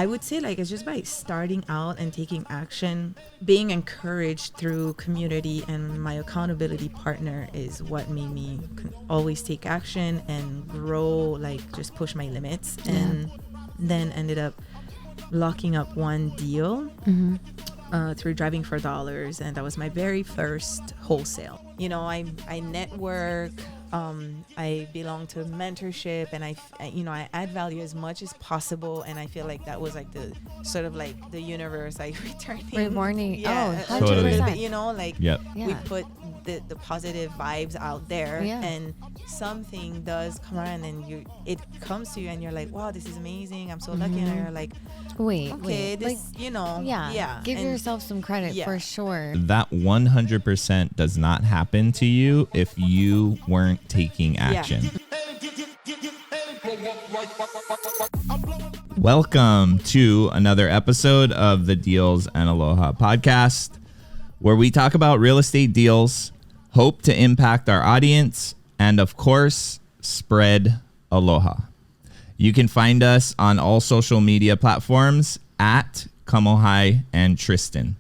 I would say like it's just by starting out and taking action, being encouraged through community and my accountability partner is what made me always take action and grow, like just push my limits. And then ended up locking up one deal through driving for dollars, and that was my very first wholesale. You know, I network, I belong to mentorship, and I add value as much as possible, and I feel like that was like the sort of like the universe like rewarding. Yeah, 100%. you know, like we put the positive vibes out there, and something does come around, and it comes to you, and you're like, wow, this is amazing, I'm so lucky, and you're like, wait, this, like, you know, give yourself some credit for sure. That 100% does not happen to you if you weren't taking action. Welcome to another episode of the Deals and Aloha Podcast, where we talk about real estate deals, hope to impact our audience, and of course, spread aloha. You can find us on all social media platforms at Kamohai and Tristan.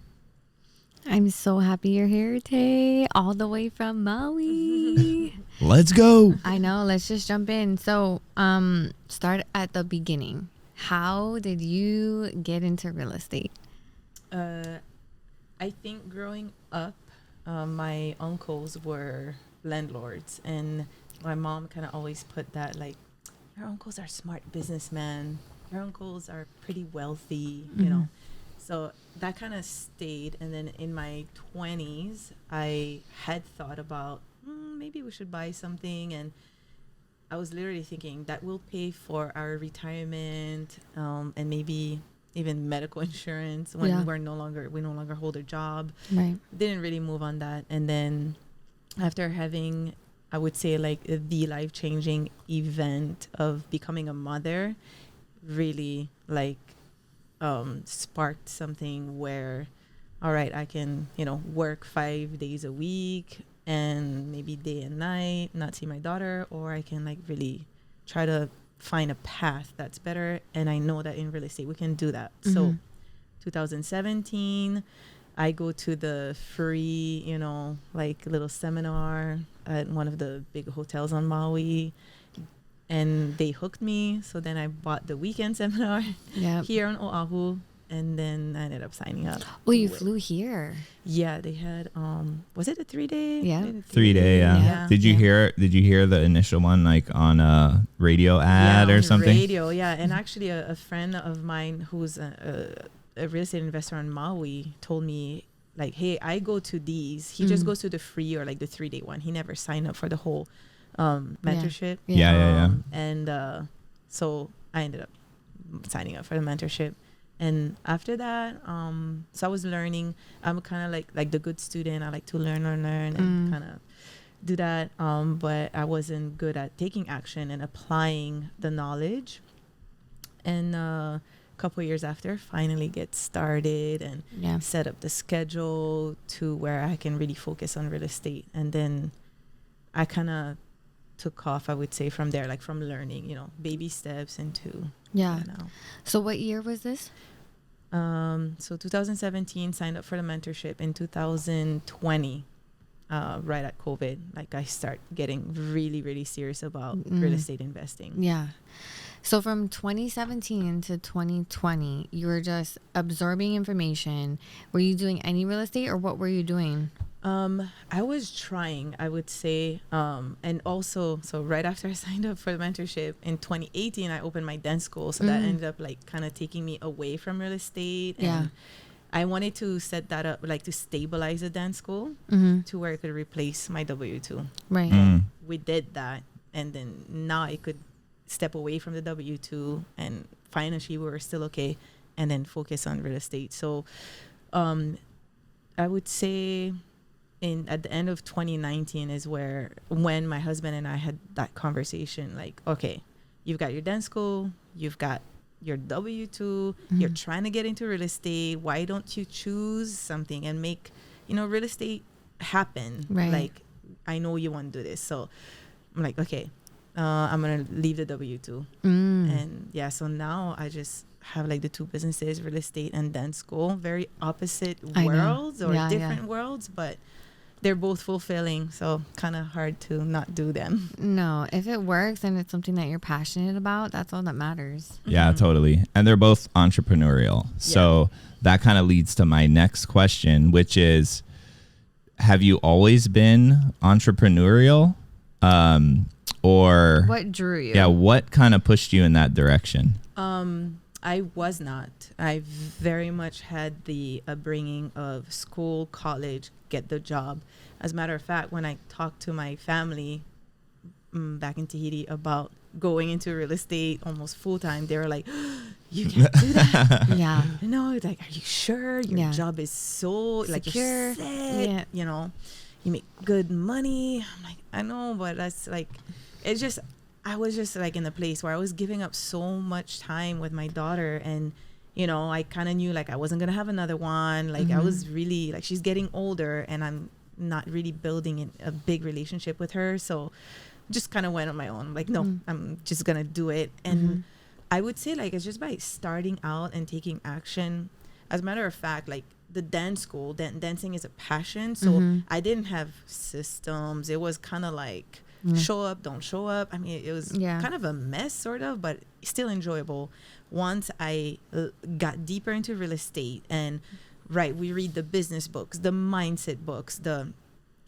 I'm so happy you're here, Tay, all the way from Maui. Let's go. I know. Let's just jump in. So, start at the beginning. How did you get into real estate? I think growing up, my uncles were landlords, and my mom kind of always put that like, your uncles are smart businessmen, your uncles are pretty wealthy, you know. So that kind of stayed. And then in my 20s, I had thought about maybe we should buy something, and I was literally thinking that will pay for our retirement, and maybe even medical insurance when we no longer hold a job. Right. Didn't really move on that. And then after having, I would say, like the life-changing event of becoming a mother, really like sparked something where, all right, I can, work 5 days a week and maybe day and night, not see my daughter, or I can like really try to find a path that's better. And I know that in real estate we can do that. So 2017, I go to the free, like little seminar at one of the big hotels on Maui, and they hooked me. So then I bought the weekend seminar here on Oahu, and then I ended up signing up. Well, you flew here. Yeah, they had was it a 3-day? Yeah. 3-day, yeah. Did you hear the initial one like on a radio ad or something? Radio, yeah. And actually a friend of mine who's a real estate investor on Maui told me, like, hey, I go to these. He just goes to the free or like the 3-day one. He never signed up for the whole mentorship. And so I ended up signing up for the mentorship. And after that, so I was learning. I'm kind of like the good student. I like to learn and kind of do that. But I wasn't good at taking action and applying the knowledge. And a couple years after, finally get started and set up the schedule to where I can really focus on real estate. And then I kind of took off, I would say, from there, like from learning, baby steps into So what year was this? So 2017, signed up for the mentorship. In 2020, right at COVID, like I start getting really, really serious about real estate investing. Yeah. So from 2017 to 2020, you were just absorbing information. Were you doing any real estate, or what were you doing? I was trying, I would say, and also, so right after I signed up for the mentorship in 2018, I opened my dance school. So that ended up like kind of taking me away from real estate. And I wanted to set that up, like to stabilize the dance school to where it could replace my W-2. Right. And we did that. And then now I could step away from the W-2 and financially we were still okay, and then focus on real estate. So, I would say at the end of 2019 is when my husband and I had that conversation, like, okay, you've got your dance school, you've got your W-2, you're trying to get into real estate. Why don't you choose something and make, real estate happen? Right. Like, I know you want to do this. So I'm like, okay, I'm going to leave the W-2. And so now I just have like the two businesses, real estate and dance school, very opposite I know. worlds or Yeah, different yeah. worlds, but they're both fulfilling. So kind of hard to not do them. No, if it works and it's something that you're passionate about, that's all that matters. Yeah, totally. And they're both entrepreneurial. So that kind of leads to my next question, which is, have you always been entrepreneurial? Or What drew you? yeah, what kind of pushed you in that direction? I was not. I very much had the upbringing of school, college, get the job. As a matter of fact, when I talked to my family back in Tahiti about going into real estate almost full time, they were like, "You can't do that." Yeah. It's like, "Are you sure your Yeah. job is so like Secure. you're set? Yeah. You know, you make good money." I'm like, "I know, but that's like, it's just." I was just like in a place where I was giving up so much time with my daughter, and you know, I kind of knew like I wasn't gonna have another one. Like I was really like, she's getting older, and I'm not really building a big relationship with her, so just kind of went on my own. Like, no, I'm just gonna do it. And I would say like it's just by starting out and taking action. As a matter of fact, like the dance school, dancing is a passion, so I didn't have systems. It was kind of like show up, don't show up. I mean, it was kind of a mess, sort of, but still enjoyable. Once I got deeper into real estate, and we read the business books, the mindset books, the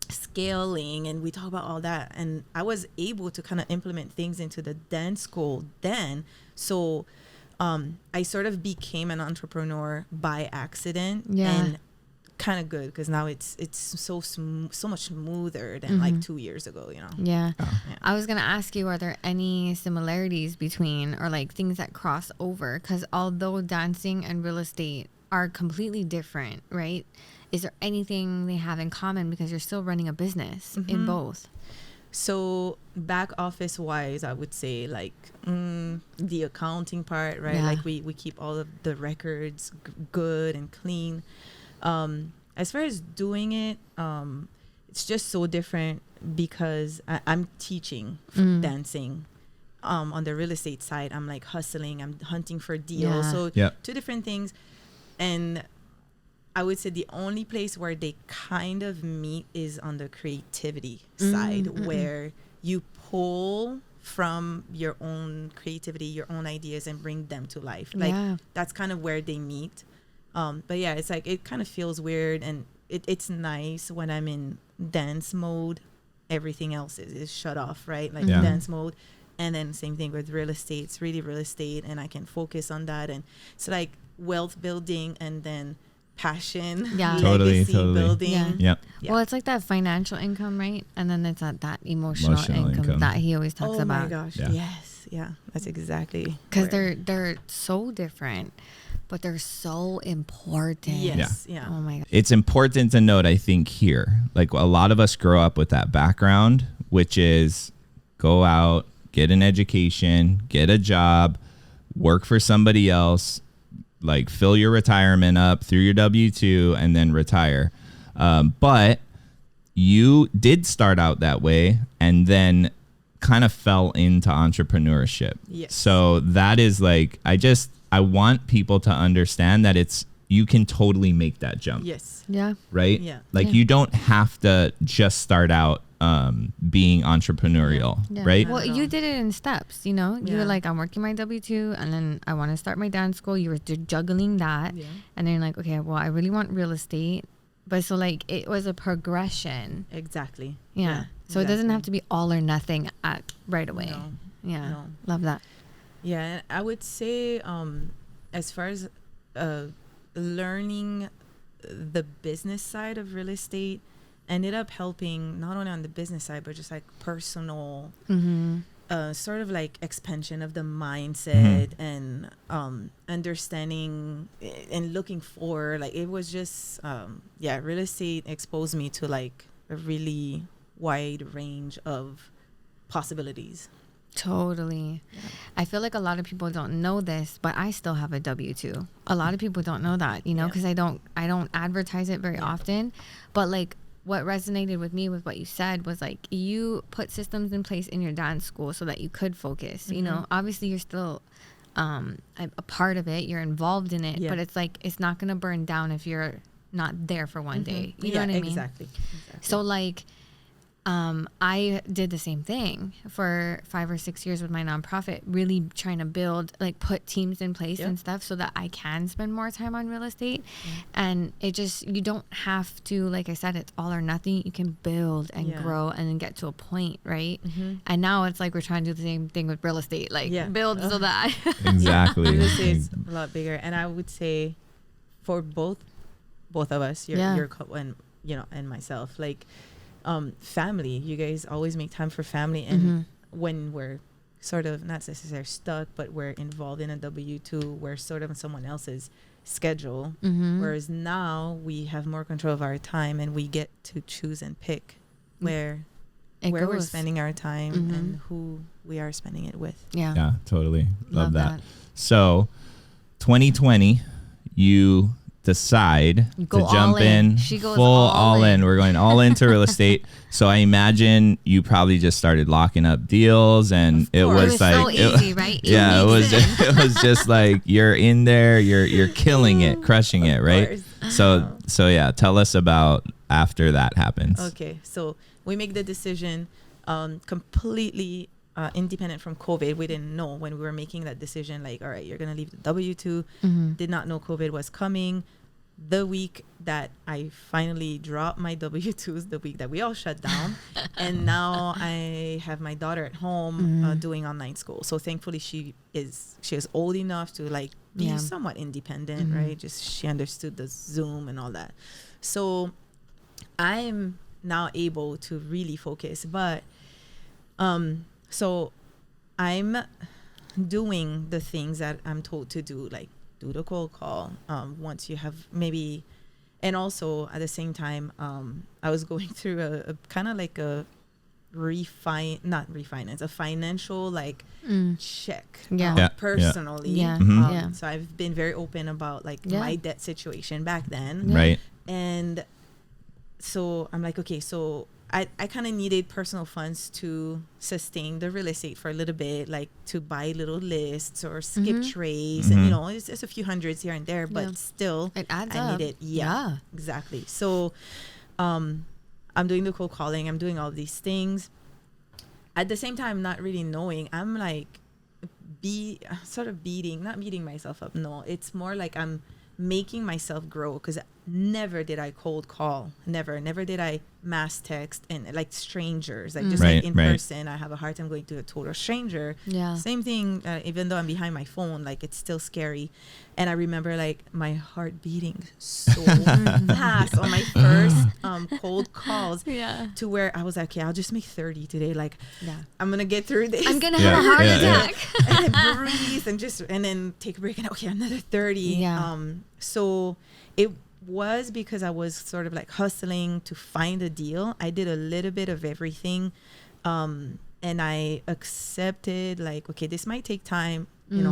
scaling, and we talk about all that, and I was able to kind of implement things into the dance school then. So I sort of became an entrepreneur by accident, and kind of good, because now it's so much smoother than like 2 years ago, you know. Yeah. I was gonna ask you, are there any similarities between, or like things that cross over? Because although dancing and real estate are completely different, right? Is there anything they have in common, because you're still running a business in both? So back office wise, I would say like the accounting part, right? Yeah. Like we keep all of the records good and clean. As far as doing it, it's just so different, because I'm teaching dancing. On the real estate side, I'm like hustling, I'm hunting for deals. So two different things. And I would say the only place where they kind of meet is on the creativity side, where you pull from your own creativity, your own ideas, and bring them to life. Like that's kind of where they meet. But yeah, it's like, it kind of feels weird, and it's nice when I'm in dance mode. Everything else is shut off, right? Like dance mode. And then same thing with real estate. It's really real estate, and I can focus on that. And it's like wealth building, and then passion, Totally building. Yeah. Well, it's like that financial income, right? And then it's that emotional income that he always talks about. Oh my gosh, yes. Yeah, that's exactly. Because they're so different, but they're so important. Yes. Yeah. Oh my God. It's important to note, I think, here, like a lot of us grow up with that background, which is go out, get an education, get a job, work for somebody else, like fill your retirement up through your W-2, and then retire. But you did start out that way, and then kind of fell into entrepreneurship. Yes. So that is like, I want people to understand that you can totally make that jump. Yes. Yeah. Right? Yeah. Like you don't have to just start out being entrepreneurial, right? Well, you did it in steps, you know. You were Yeah. like, I'm working my W-2, and then I want to start my dance school. You were juggling that, and then you're like, okay, well, I really want real estate, but so like it was a progression. Exactly. Yeah. So it doesn't have to be all or nothing right away. No. Yeah. No. Love that. Yeah, and I would say, as far as learning the business side of real estate, ended up helping not only on the business side, but just like personal, sort of like expansion of the mindset and understanding and looking for, like, it was just, real estate exposed me to like a really wide range of possibilities. Totally. Yeah. I feel like a lot of people don't know this, but I still have a W-2. A lot of people don't know that, you know, because I don't advertise it very often. But like what resonated with me with what you said was like you put systems in place in your dance school so that you could focus. You know, obviously you're still a part of it. You're involved in it, Yeah. but it's like it's not gonna burn down if you're not there for one day. You know what I mean? Exactly. So like, I did the same thing for 5 or 6 years with my nonprofit, really trying to build, like put teams in place and stuff so that I can spend more time on real estate. And it just, you don't have to, like I said, it's all or nothing. You can build and grow and then get to a point, right? And now it's like we're trying to do the same thing with real estate, like build so that Exactly. Real estate's a lot bigger. And I would say for both of us, your and and myself, like, family, you guys always make time for family. And when we're sort of not necessarily stuck, but we're involved in a W-2, we're sort of on someone else's schedule, whereas now we have more control of our time and we get to choose and pick where we're spending our time and who we are spending it with. Yeah, totally. Love that. So 2020, you decide to jump in full all in. We're going all into real estate. So I imagine you probably just started locking up deals, and it was like so easy, right? Yeah, it was just like you're in there, you're killing it, crushing it, right? So yeah, tell us about after that happens. Okay, so we make the decision completely independent from COVID. We didn't know when we were making that decision, like, all right, you're gonna leave the W-2. Did not know COVID was coming. The week that I finally dropped my W-2s, the week that we all shut down, and now I have my daughter at home doing online school. So thankfully she is old enough to like be somewhat independent, right? Just she understood the Zoom and all that. So I'm now able to really focus, but so I'm doing the things that I'm told to do, like do the cold call once you have maybe, and also at the same time I was going through a kind of like a financial like check personally. So I've been very open about like my debt situation back then, right? And so I'm like, okay, so I kind of needed personal funds to sustain the real estate for a little bit, like to buy little lists or skip trays. And, it's a few hundreds here and there, but still it adds I up. need it. Yeah, exactly. So I'm doing the cold calling. I'm doing all these things. At the same time, not really knowing, I'm like not beating myself up. No, it's more like I'm making myself grow, because never did I cold call, never did I mass text and like strangers, like just like in person. I have a hard time going to a total stranger. Same thing, even though I'm behind my phone, like it's still scary. And I remember like my heart beating so fast on my first cold calls, to where I was like, okay, I'll just make 30 today, like I'm gonna get through this, I'm gonna have a heart attack. And then breathe and then take a break, and okay, another 30. So it was because I was sort of like hustling to find a deal. I did a little bit of everything, and I accepted like, okay, this might take time,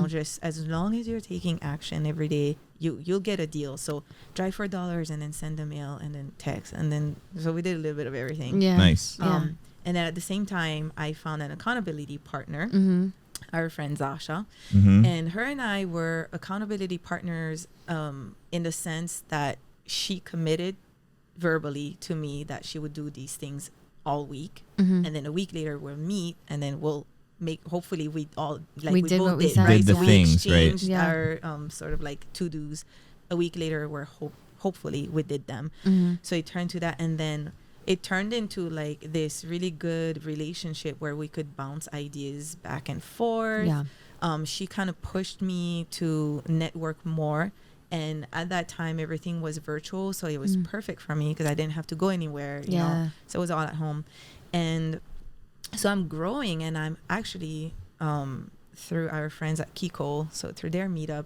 just as long as you're taking action every day, you'll get a deal. So drive for $, and then send a mail, and then text, and then so we did a little bit of everything. Nice. And then at the same time, I found an accountability partner, our friend Zasha, and her and I were accountability partners in the sense that she committed verbally to me that she would do these things all week, and then a week later we'll meet, and then we'll make, hopefully we all like we did both what we did, said. right? Did the So we things, right? exchanged our sort of like to-dos. A week later we're hopefully we did them. So it turned to that, and then it turned into like this really good relationship where we could bounce ideas back and forth. She kind of pushed me to network more, and at that time everything was virtual, so it was perfect for me because I didn't have to go anywhere, you know, so it was all at home. And so I'm growing, and I'm actually through our friends at Kiko, so through their meetup,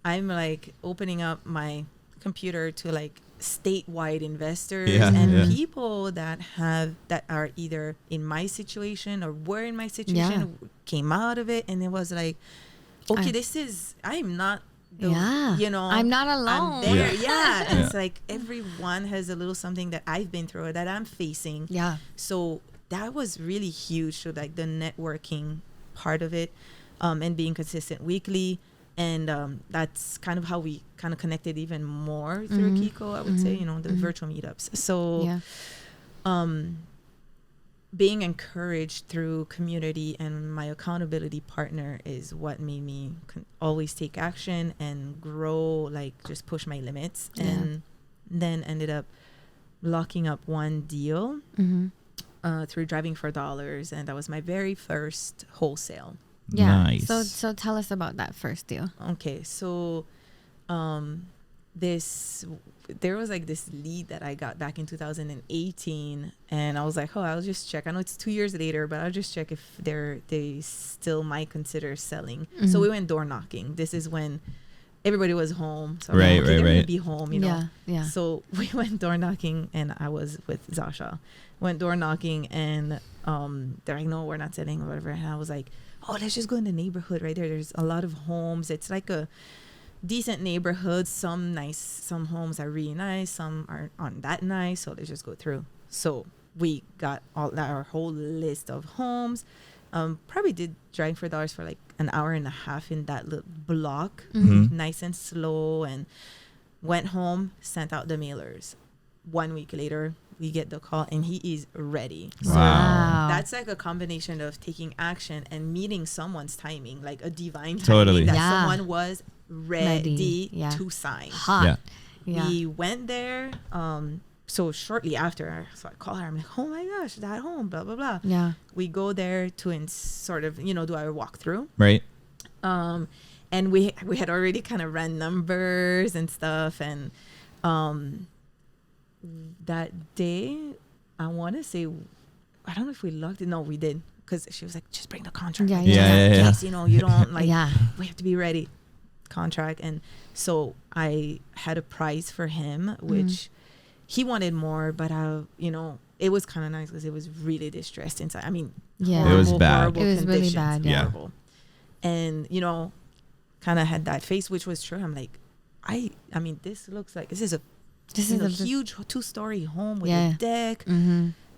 I'm like opening up my computer to like statewide investors and people that are either in my situation or were in my situation, came out of it, and it was like, okay, I'm not I'm not alone. I'm there. And it's like everyone has a little something that I've been through or that I'm facing. So that was really huge. So like the networking part of it. and being consistent weekly. And that's kind of how we kind of connected even more through Kiko, I would say, you know, the virtual meetups. So being encouraged through community and my accountability partner is what made me always take action and grow, like just push my limits. And then ended up locking up one deal through Driving for Dollars. And that was my very first wholesale. Yeah. Nice. So tell us about that first deal. Okay. So there was like this lead that I got back in 2018, and I was like, oh, I'll just check. I know it's 2 years later, but I'll just check if they still might consider selling. So we went door knocking. This is when everybody was home. So right. they're gonna be home, you know. Yeah. So we went door knocking, and I was with Zasha. Went door knocking, and they're like, no, we're not selling or whatever. And I was like, oh, let's just go in the neighborhood right there. There's a lot of homes. It's like a decent neighborhood. Some homes are really nice, some aren't that nice, so let's just go through. So we got our whole list of homes. Probably did Driving for Dollars for like an hour and a half in that little block, nice and slow, and went home, sent out the mailers. 1 week later, we get the call, and he is ready. Wow. So that's like a combination of taking action and meeting someone's timing, like a divine timing. Totally. That someone was ready Yeah. to sign. Hot. We went there. So shortly after, so I call her. I'm like, oh my gosh, that home, blah blah blah. Yeah. We go there to sort of, you know, do our walkthrough. Right. And we had already kind of ran numbers and stuff, and that day, I want to say, I don't know if we locked it. No, we did, because she was like, just bring the contract. Yeah. In case, you know, you don't like. Yeah. We have to be ready. Contract. And so I had a price for him, which he wanted more, but you know, it was kind of nice because it was really distressed inside. I mean, it was bad. It was really bad. Yeah. Horrible. And you know, kind of had that face, which was true. I'm like, I mean, this looks like this is a huge 2-story home with a deck.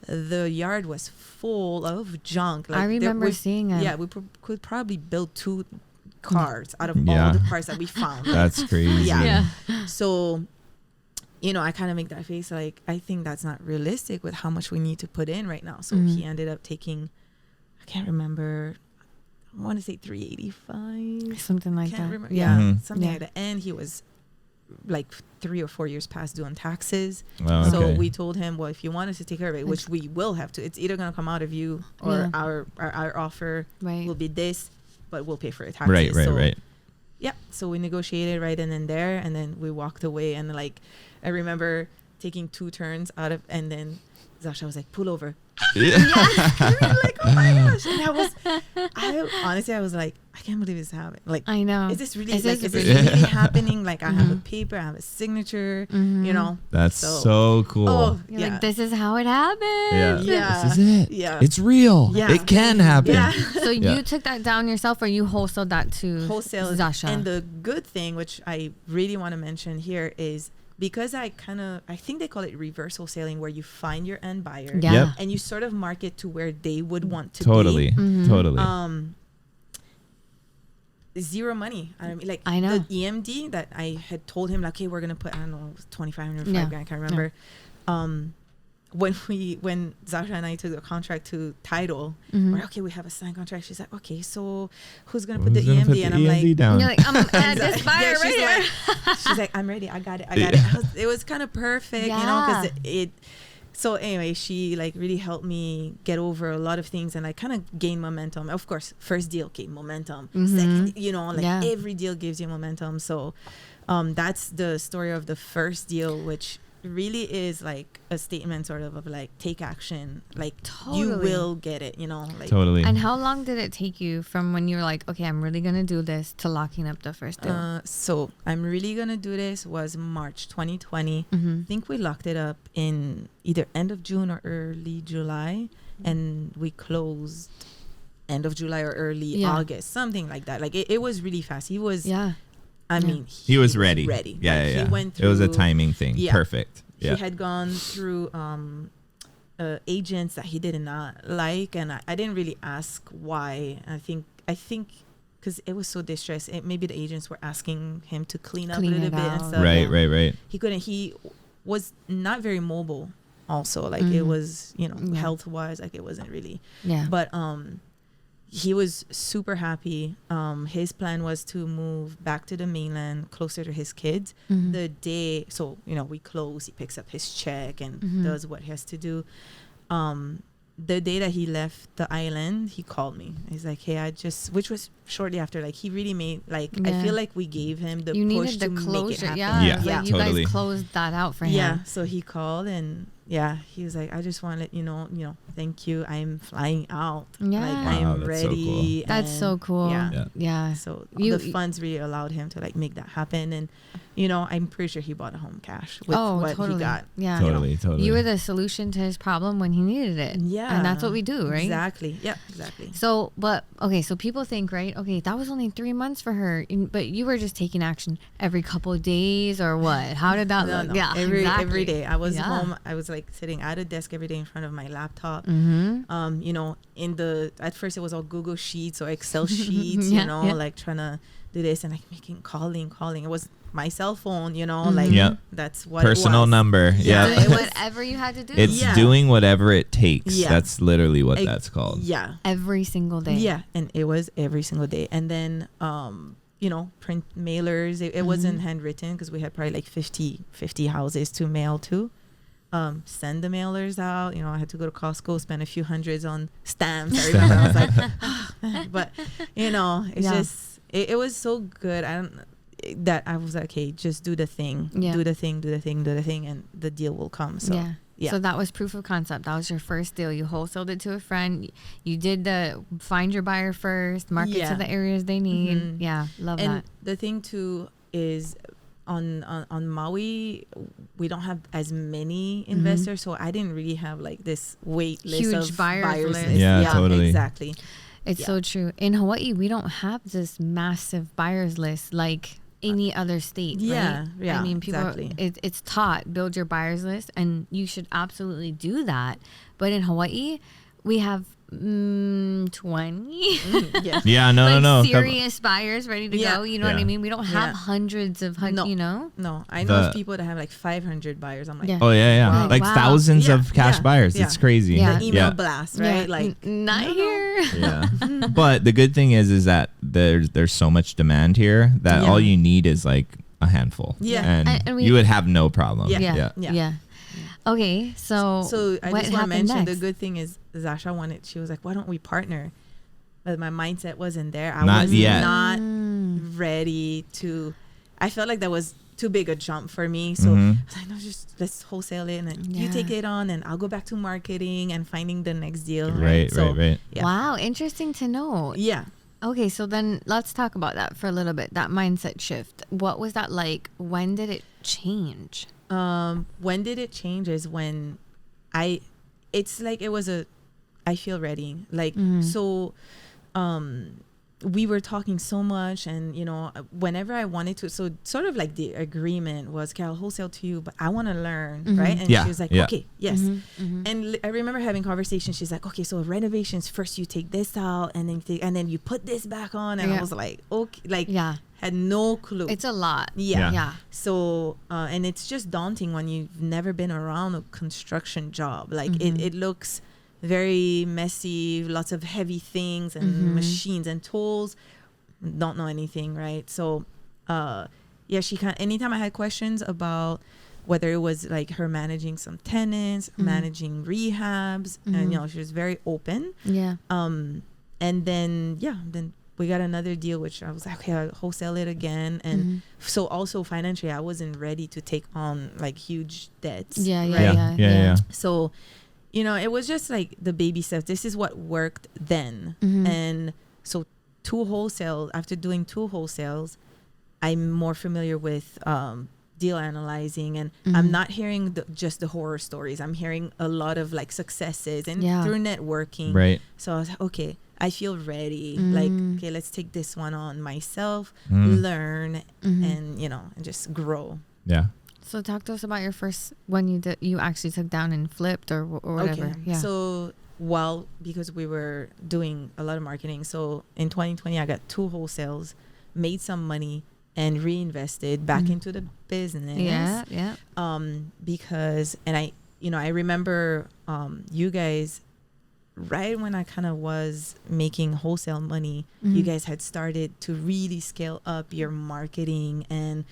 The yard was full of junk. Like, I remember seeing it. Yeah, we could probably build 2 cars out of all the cars that we found. That's crazy. Yeah. So, you know, I kind of make that face like, I think that's not realistic with how much we need to put in right now. So he ended up taking, I can't remember, I want to say 385. Something like that. Remember. Yeah, something like that. And he was like 3 or 4 years past due on taxes. Wow, okay. So we told him, well, if you want us to take care of it, which we will have to, it's either going to come out of you or our offer will be this, but we'll pay for your taxes. Right. Yeah. So we negotiated right then and there, and then we walked away. And like, I remember taking 2 turns out of, and then Zasha was like, pull over. Yeah. We were like, oh my gosh. And I was like, I can't believe this happened. Like, I know. Is this really really happening? Like, I have a paper, I have a signature, you know. That's so cool. Oh, You're like, this is how it happened. Yeah. This is it. Yeah. It's real. Yeah. It can happen. Yeah. So you took that down yourself, or you wholesaled that to Wholesale. Zasha? And the good thing, which I really want to mention here, is because I think they call it reverse wholesaling, where you find your end buyer and you sort of market to where they would want to be. Totally. Zero money. I mean, like, I know. the EMD that I had told him, like, okay, we're gonna put, I don't know, it was 2,500, $5,000, I can't remember. When Zasha and I took the contract to title, we're like, okay, we have a signed contract. She's like, okay, so who's gonna put the EMD? And I'm like, down? You're like, I'm at this buyer right here. She's like, I'm ready. I got it. It was kind of perfect, you know, because it. So anyway, she like really helped me get over a lot of things, and I kind of gained momentum. Of course, first deal came momentum. Second, you know, like every deal gives you momentum. So that's the story of the first deal, which really is like a statement sort of like, take action, like you will get it, you know, like totally. And how long did it take you from when you were like, okay, I'm really gonna do this, to locking up the first deal? So I'm really gonna do this was March 2020. I think we locked it up in either end of June or early July, and we closed end of July or early August, something like that. Like it was really fast. He was I mean, he was ready. Yeah, like, yeah. He went through, it was a timing thing. Yeah. Perfect. Yeah. He had gone through agents that he did not like, and I didn't really ask why. I think because it was so distressed. Maybe the agents were asking him to clean up a little it bit and out. stuff. Right. He couldn't. He was not very mobile. Also, like it was, health wise, like it wasn't really. Yeah. But he was super happy. His plan was to move back to the mainland, closer to his kids. The day, so we close. He picks up his check and does what he has to do. The day that he left the island, he called me. He's like, hey, which was shortly after, like, he really made, like, I feel like we gave him the push to make it happen. Yeah. You totally. guys closed that out for him. Yeah, so he called and, he was like, I just want to let you know, thank you. I'm flying out. Yeah. Like, Wow, I'm that's so ready. cool. That's so cool. Yeah. So the funds really allowed him to, like, make that happen. And, I'm pretty sure he bought a home cash with what totally. he got. Yeah. Totally. You were the solution to his problem when he needed it. Yeah. And that's what we do, right? Exactly. Yeah, exactly. So, so people think, right? Okay, that was only 3 months for her, but you were just taking action every couple of days or what? How did that look? No. Yeah, every day. I was home. I was like sitting at a desk every day in front of my laptop. At first it was all Google Sheets or Excel sheets, like trying to do this and like calling. It was my cell phone, like that's what personal it was. number. Yeah. Whatever you had to do. It's doing whatever it takes. Yeah. That's literally what that's called. Yeah. Every single day. Yeah. And it was every single day. And then, print mailers. It wasn't handwritten because we had probably like 50 houses to mail to. Send the mailers out. I had to go to Costco, spend a few hundreds on stamps. I remember I was like, but it's just, it was so good. That I was like, okay, just do the thing, do the thing, and the deal will come. So So that was proof of concept. That was your first deal. You wholesaled it to a friend. You did the find your buyer first, market to the areas they need. Yeah, love that. And the thing too is on Maui, we don't have as many investors, so I didn't really have like this wait list huge of buyers list. Yeah, totally. Exactly. It's so true. In Hawaii, we don't have this massive buyers list like any other state, right? Yeah, I mean, people, exactly. it's taught, build your buyers list, and you should absolutely do that. But in Hawaii, we have 20 Yeah, no. serious buyers ready to go. You know what I mean? We don't have hundreds of, No, I know of people that have like 500 buyers. I'm like, oh yeah, Wow. like Wow. thousands of cash buyers. It's crazy. Yeah. the email blast, right? Like, not here. Yeah. But the good thing is that there's so much demand here that all you need is like a handful. Yeah. And you would have no problem. Yeah. Okay, so I what just want to happened mention next? the good thing is Zasha she was like, why don't we partner? But my mindset wasn't there. I Not was yet. not ready to. I felt like that was too big a jump for me. So I was like, no, just let's wholesale it, and then you take it on, and I'll go back to marketing and finding the next deal. Right. Yeah. Wow, interesting to know. Yeah. Okay, so then let's talk about that for a little bit. That mindset shift. What was that like? When did it change? When did it change is when it's like it was I feel ready. Like, so, we were talking so much, and whenever I wanted to, so sort of like the agreement was, okay, I'll wholesale to you, but I want to learn, right? And she was like, okay, yes. And I remember having conversations. She's like, okay, so renovations first, you take this out, and then you put this back on, and I was like, okay, like, had no clue. It's a lot. Yeah. So, and it's just daunting when you've never been around a construction job. Like, it looks very messy, lots of heavy things and machines and tools. Don't know anything, right? So, she anytime I had questions about whether it was like her managing some tenants, managing rehabs, and she was very open. Yeah. And then we got another deal, which I was like, okay, I'll wholesale it again. And so also financially, I wasn't ready to take on like huge debts. Yeah. So, it was just like the baby steps. This is what worked then. And so after doing 2 wholesales, I'm more familiar with deal analyzing, and I'm not hearing just the horror stories. I'm hearing a lot of like successes and through networking. Right. So I was like, okay, I feel ready. Like, okay, let's take this one on myself, learn, and and just grow. Yeah. So talk to us about your first one you actually took down and flipped or whatever. Okay. Yeah. So because we were doing a lot of marketing. So in 2020, I got 2 wholesales, made some money, and reinvested back into the business. Yeah. Because, and I remember you guys, right when I kind of was making wholesale money, you guys had started to really scale up your marketing, and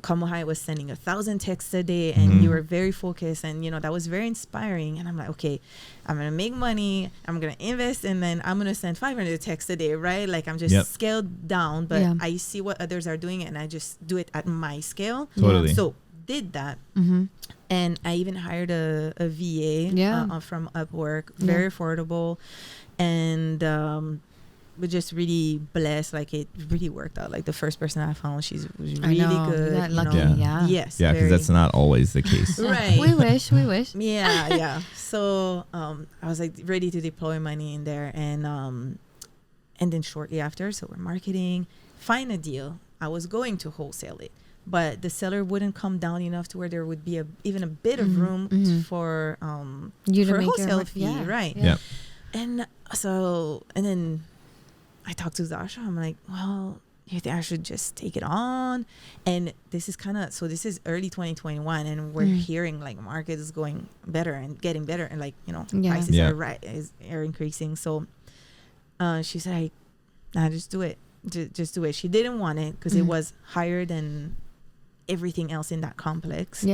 Kamohai was sending 1,000 texts a day, and you were very focused, and that was very inspiring. And I'm like, okay, I'm gonna make money, I'm gonna invest, and then I'm gonna send 500 texts a day, right? Like I'm just scaled down, but I see what others are doing, and I just do it at my scale. Totally. So did that, and I even hired a VA from Upwork, very affordable, and we're just really blessed. Like it really worked out. Like the first person I found, she's really good. You got lucky. Yes. Yeah, because that's not always the case. Right. We wish. Yeah. So I was like ready to deploy money in there, and then shortly after, so we're marketing, find a deal. I was going to wholesale it, but the seller wouldn't come down enough to where there would be even a bit of room for you for to a make wholesale your fee, right? Yeah. And then I talked to Zasha. I'm like, well, you think I should just take it on? And this is this is early 2021, and we're hearing like market is going better and getting better, and like prices are increasing. So she said, "Nah, just do it. Just do it." She didn't want it because it was higher than everything else in that complex.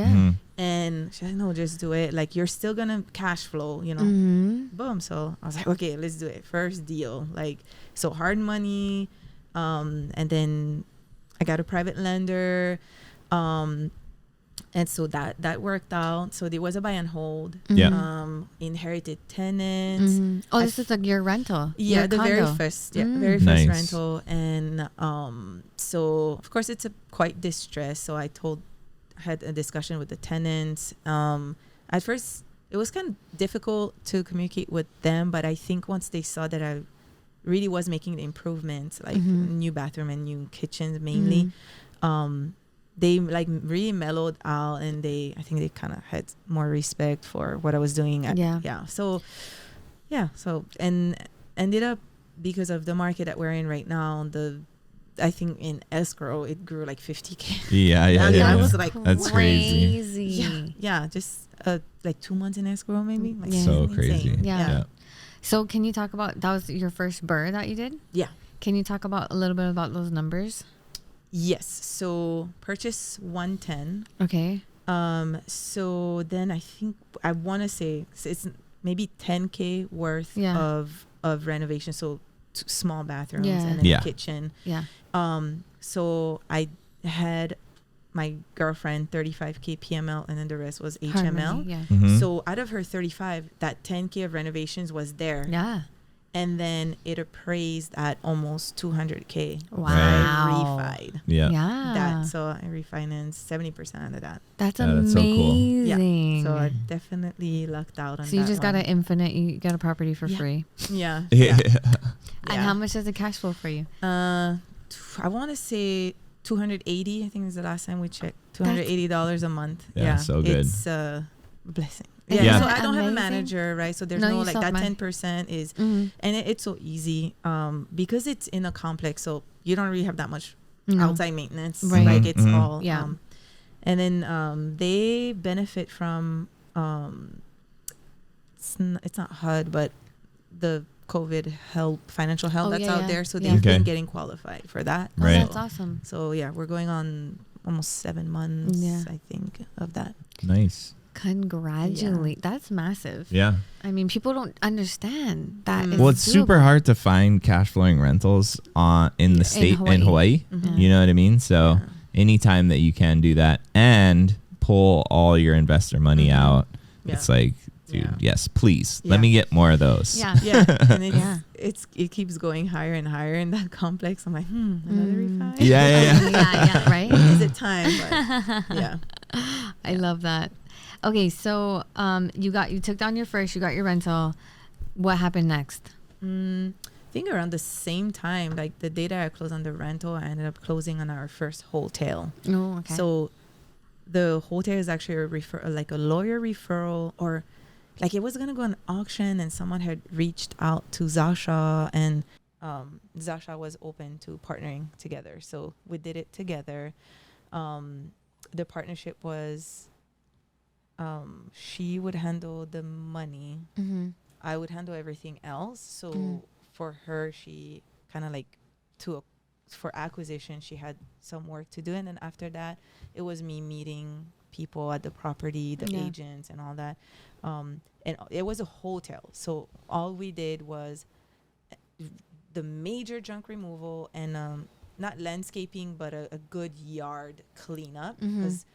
And she said, "No, just do it. Like you're still gonna cash flow, Boom. So I was like, okay, let's do it. First deal, like so hard money, and then I got a private lender, and so that worked out. So there was a buy and hold. Inherited tenants. Oh, this is like your rental. Yeah, your the condo. very first rental, and so of course it's quite distressed. So I had a discussion with the tenants. At first it was kind of difficult to communicate with them, but I think once they saw that I really was making the improvements, like new bathroom and new kitchens mainly, they like really mellowed out, and I think they kind of had more respect for what I was doing. So and ended up, because of the market that we're in right now, I think in escrow it grew like 50K. Yeah. I was like, that's crazy. Yeah, just like 2 months in escrow maybe. Like so insane. crazy. Yeah. So can you talk about, that was your first BRRRR that you did? Yeah. Can you talk about a little bit about those numbers? Yes. So purchase 110. Okay. So then I think I want to say it's maybe 10K worth of renovation. So small bathrooms and then a kitchen. Yeah. So I had my girlfriend 35K PML, and then the rest was HML. So out of her 35, that 10K of renovations was there. Yeah. And then it appraised at almost 200K. Wow. I refied. Yeah. So I refinanced 70% of that. That's that's so cool. amazing. Yeah. So I definitely lucked out on that. So you just got you got a property for free. Yeah. And how much is the cash flow for you? I want to say 280. I think is the last time we checked. $280 a month. Yeah, so good. It's a blessing. Yeah. So I don't have a manager, right? So there's no like that 10% is, and it's so easy because it's in a complex. So you don't really have that much outside maintenance. Right. Like it's all. And then they benefit from it's not HUD, but the COVID help, financial help that's out there. So they've been getting qualified for that. Right. That's awesome. So we're going on almost 7 months, I think, of that. Nice. Congratulate. That's massive. Yeah. I mean, people don't understand that. Well, it's super hard to find cash flowing rentals in the state in Hawaii. You know what I mean? So anytime that you can do that and pull all your investor money out, it's like, dude, yes, please. Let me get more of those. And it keeps going higher and higher in that complex. I'm like, another refi. Yeah, right? Is it time? But, I love that. Okay, so you took down your first, you got your rental. What happened next? I think around the same time, like the day that I closed on the rental, I ended up closing on our first wholesale. Oh, okay. So the wholesale is actually a lawyer referral, or like it was gonna go on auction, and someone had reached out to Zasha, and Zasha was open to partnering together, so we did it together. The partnership was, she would handle the money, I would handle everything else. So for her, she kind of like for acquisition, she had some work to do, and then after that, it was me meeting people at the property, the agents, and all that. And it was a hotel, so all we did was the major junk removal and not landscaping, but a good yard cleanup, because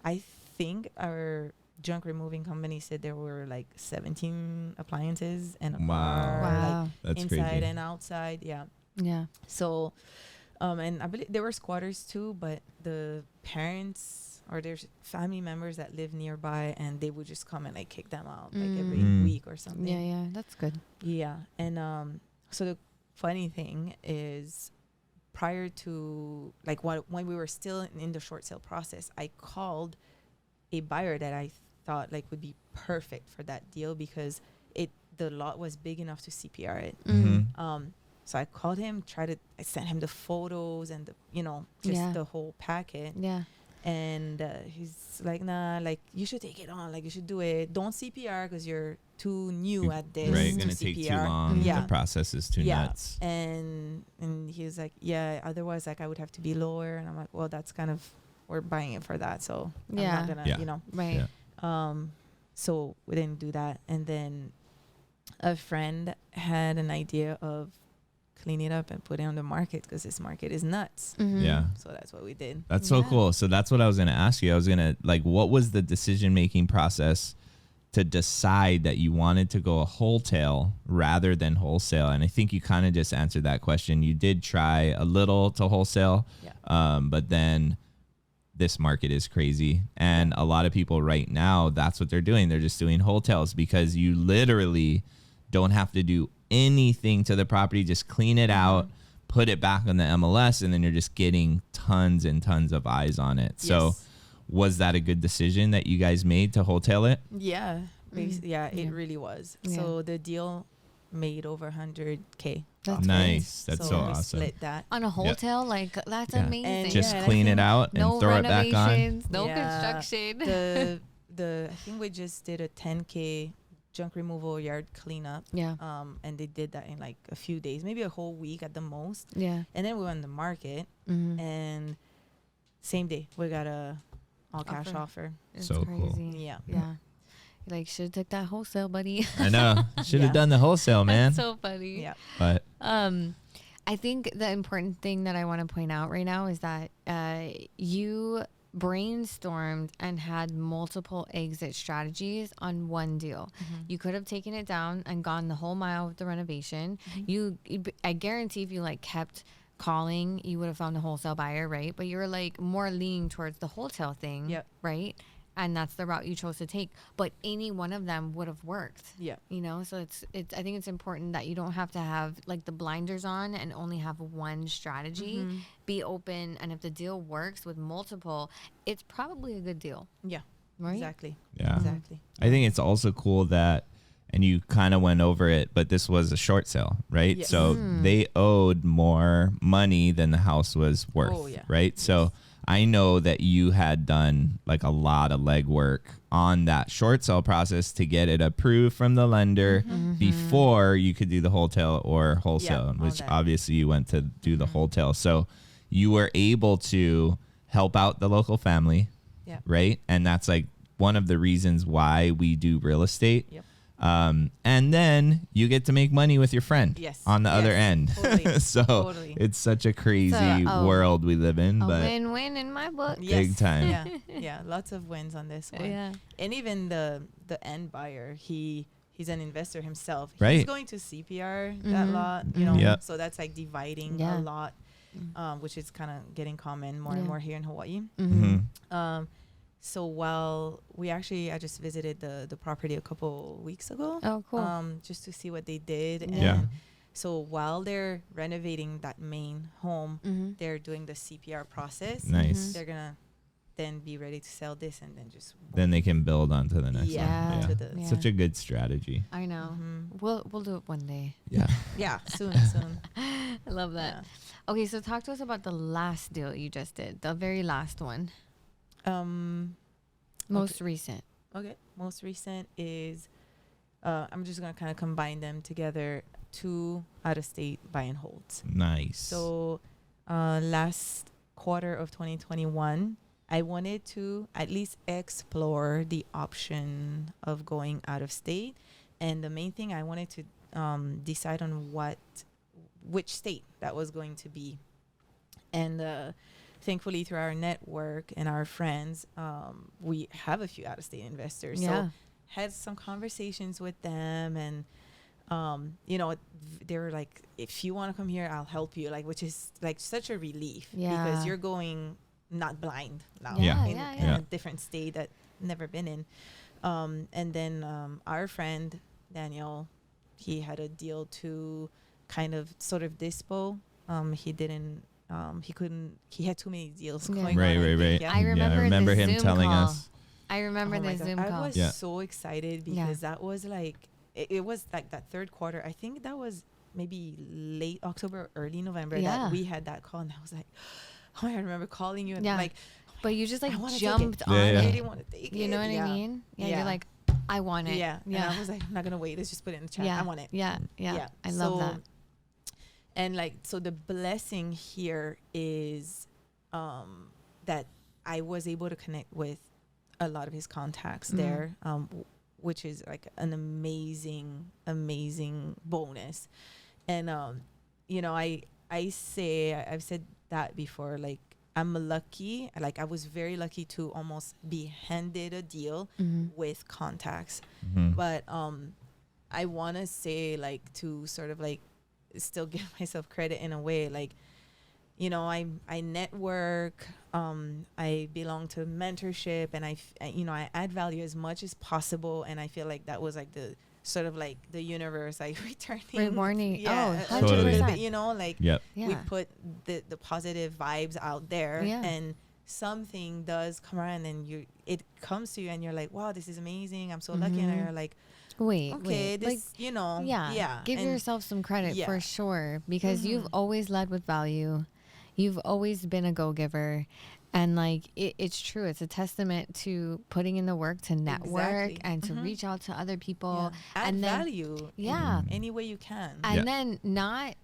I think our junk removing company said there were like 17 appliances and a car, like that's inside crazy. and outside. Yeah. So and I believe there were squatters too, but the parents or there's family members that live nearby, and they would just come and like kick them out like every week or something. Yeah, that's good. Yeah. And so the funny thing is, prior to like when we were still in the short sale process, I called a buyer that I thought like would be perfect for that deal, because the lot was big enough to CPR it. So I called him, I sent him the photos and the whole packet. Yeah. And he's like, nah, like you should take it on, like you should do it. Don't CPR because you're too new at this. Right, to gonna take too CPR. long. Yeah. The process is too nuts. And he was like, yeah, otherwise like I would have to be lower. And I'm like, well, that's kind of, we're buying it for that, so I'm not gonna, Right. Yeah. So we didn't do that. And then a friend had an idea of clean it up and put it on the market, because this market is nuts. Yeah. So that's what we did. That's so cool. So that's what I was going to ask you. I was going to like, what was the decision-making process to decide that you wanted to go a wholesale rather than wholesale? And I think you kind of just answered that question. You did try a little to wholesale, but then this market is crazy. And a lot of people right now, that's what they're doing. They're just doing wholesales, because you literally don't have to do anything to the property. Just clean it out, put it back on the MLS, and then you're just getting tons and tons of eyes on it. Yes. So was that a good decision that you guys made to wholesale it? Yeah. It really was. Yeah. So the deal made over 100K. That's nice. That's so we awesome. Split that on a hotel, like that's amazing. And just clean it out and throw it back on. No construction. The I think we just did a 10K junk removal yard cleanup. Yeah. And they did that in like a few days, maybe a whole week at the most. Yeah. And then we went on the market, and same day we got a all cash offer. It's so crazy. Cool. Yeah. Yeah. Like, should have took that wholesale, buddy. I know. Should have done the wholesale, man. That's so funny. Yeah. But I think the important thing that I want to point out right now is that you brainstormed and had multiple exit strategies on one deal. You could have taken it down and gone the whole mile with the renovation. I guarantee if you like kept calling, you would have found a wholesale buyer, right? But you're like more leaning towards the wholesale thing, right? And that's the route you chose to take. But any one of them would have worked. Yeah. You know, so it's I think it's important that you don't have to have like the blinders on and only have one strategy. Be open, and if the deal works with multiple, it's probably a good deal. Yeah. Right? Exactly. Yeah. Exactly. I think it's also cool that, and you kind of went over it, but this was a short sale, right? Yes. So they owed more money than the house was worth, right? So I know that you had done like a lot of legwork on that short sale process to get it approved from the lender before you could do the wholesale or wholesale, which obviously you went to do the wholesale. So you were able to help out the local family, right? And that's like one of the reasons why we do real estate. Yep. And then you get to make money with your friend on the other end. Totally. So it's such a crazy world we live in. But win-win in my book. Big time. Yeah, lots of wins on this one. Yeah. And even the end buyer, he's an investor himself. Right. He's going to CPR that lot, you know. So that's like dividing a lot, which is kind of getting common more and more here in Hawaii. So while I just visited the property a couple weeks ago. Oh, cool. Just to see what they did. And so while they're renovating that main home, they're doing the CPR process. Nice. They're going to then be ready to sell this, and then just Then they can build onto the next Yeah. one. to the Yeah. Such a good strategy. I know. Mhm. We'll do it one day. Yeah. yeah, soon. I love that. Okay, so talk to us about the last deal you just did, the very last one, most recent. Okay, most recent is I'm just gonna kind of combine them together. 2 out-of-state buy and holds. Nice. So last quarter of 2021, I wanted to at least explore the option of going out of state, and the main thing I wanted to decide on which state that was going to be. And thankfully, through our network and our friends, we have a few out-of-state investors. Yeah. So had some conversations with them, and they were like, if you want to come here, I'll help you, like, which is like such a relief. Yeah. Because you're going not blind now Yeah. in Yeah. a different state that never been in. And then our friend Daniel, he had a deal to kind of sort of dispo. He had too many deals Yeah. going Right, on. right, right. Yeah. I remember the him Zoom telling call. us. I remember Oh my the God. Zoom I call. was Yeah. so excited because that was like it was like that third quarter. I think that was maybe late October, early November Yeah. that we had that call, and I was like, oh my God, I remember calling you and Yeah. like, But you just like I wanna take jumped it. on Yeah, yeah. I it. really want to take it. You know what Yeah. I mean? Yeah, Yeah. you're like, I want it. Yeah. And Yeah. I was like, I'm not gonna wait. Let's just put it in the chat. Yeah. I want it. Yeah. I love that. And like, so the blessing here is that I was able to connect with a lot of his contacts there, which is like an amazing bonus. And I've said that before, like, I'm lucky, like I was very lucky to almost be handed a deal with contacts. Mhm. But I want to say, like, to sort of like still give myself credit in a way, like, I network, I belong to mentorship, and I add value as much as possible. And I feel like that was like the sort of like the universe, like returning. Rewarding. Yeah, Oh, a little 100%. bit, like Yep. Yeah. we put the positive vibes out there, Yeah. and something does come around, and it comes to you, and you're like, wow, this is amazing. I'm so lucky. And you're like, Wait, okay, wait. this, Yeah. Give and yourself some credit Yeah. for sure, because you've always led with value. You've always been a go-giver. And like, it's true. It's a testament to putting in the work to network Exactly. and to reach out to other people. add and then, value Yeah. any way you can. And then not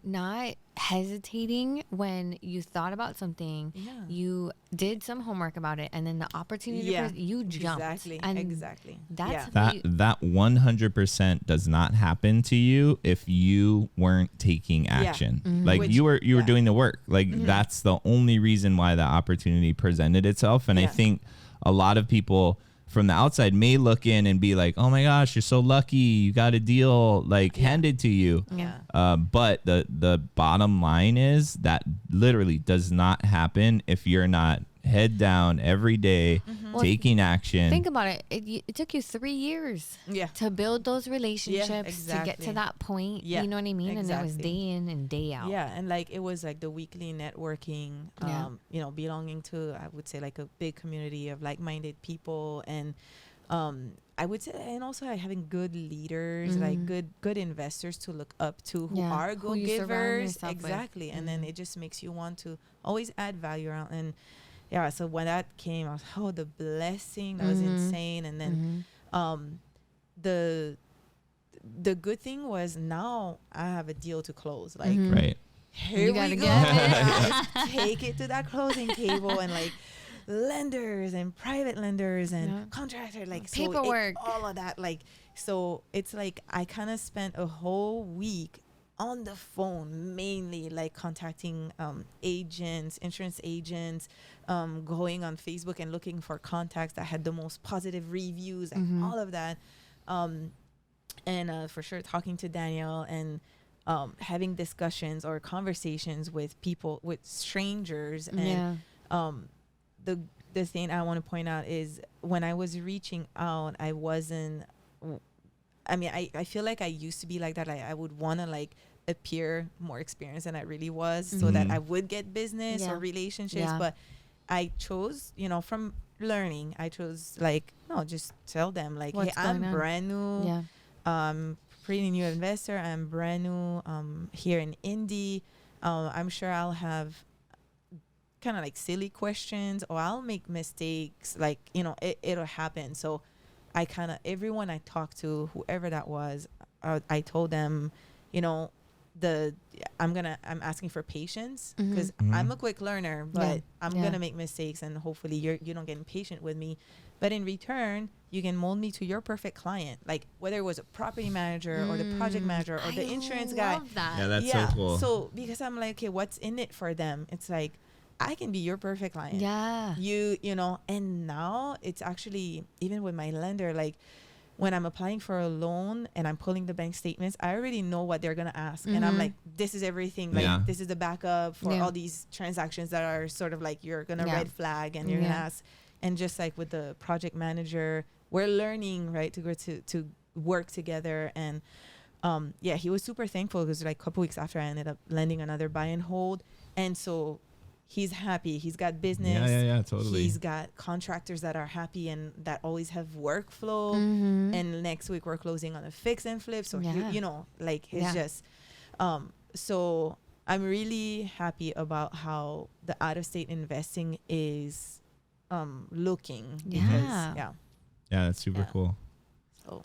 hesitating when you thought about something. Yeah. You did some homework about it, and then the opportunity you jumped. Exactly. And Exactly. that's That 100% does not happen to you if you weren't taking action. Like Which- you were yeah. doing the work. Like that's the only reason why the opportunity presented itself. And I Yeah. think a lot of people from the outside may look in and be like, "Oh my gosh, you're so lucky! You got a deal like handed to you." Yeah. But the bottom line is that literally does not happen if you're not head down every day, taking action. Think about it. It took you 3 years Yeah. to build those relationships, to get exactly. to that point. Yeah, You know what I mean? And it was exactly. day in and day out. Yeah, and like it was like the weekly networking, belonging to, I would say, like a big community of like-minded people, and I would say, and also like having good leaders, like good investors to look up to, who are Who you surround go-givers. yourself with. Exactly, and then it just makes you want to always add value around. And yeah, so when that came, I was, oh, the blessing, that was insane. And then the good thing was, now I have a deal to close. Like, Right. here gotta we go. get it. Let's take it to that closing table, and like lenders and private lenders and contractor, like Paperwork. all of that. Like, so it's like I kind of spent a whole week on the phone, mainly like contacting agents, insurance agents, going on Facebook and looking for contacts that had the most positive reviews and all of that. And for sure talking to Daniel and having discussions or conversations with people, with strangers. And the thing I want to point out is, when I was reaching out, I wasn't, I feel like I used to be like that. Like, I would want to like appear more experienced than I really was, so that I would get business or relationships. But I chose, from learning, I chose like, no, just tell them like, What's hey, I'm going on? brand new. Yeah. Pretty new investor. I'm brand new here in Indy. I'm sure I'll have kind of like silly questions, or I'll make mistakes. Like, it'll happen. So I kind of, everyone I talked to, whoever that was, I told them, I'm asking for patience, because I'm a quick learner, but I'm gonna make mistakes, and hopefully you don't get impatient with me. But in return, you can mold me to your perfect client, like whether it was a property manager or the project manager or the insurance guy. That. Yeah, that's so cool. So because I'm like, okay, what's in it for them? It's like, I can be your perfect client. Yeah. And now it's actually, even with my lender, like when I'm applying for a loan and I'm pulling the bank statements, I already know what they're going to ask. And I'm like, this is everything. Like, this is the backup for all these transactions that are sort of like, you're going to red flag and you're going to ask. And just like with the project manager, we're learning, right, to go to work together. And he was super thankful, because like a couple weeks after, I ended up lending another buy and hold. And so he's happy. He's got business. Yeah, totally. He's got contractors that are happy and that always have workflow. And next week we're closing on a fix and flip. So it's just so I'm really happy about how the out-of-state investing is looking. Yeah. That's super cool. So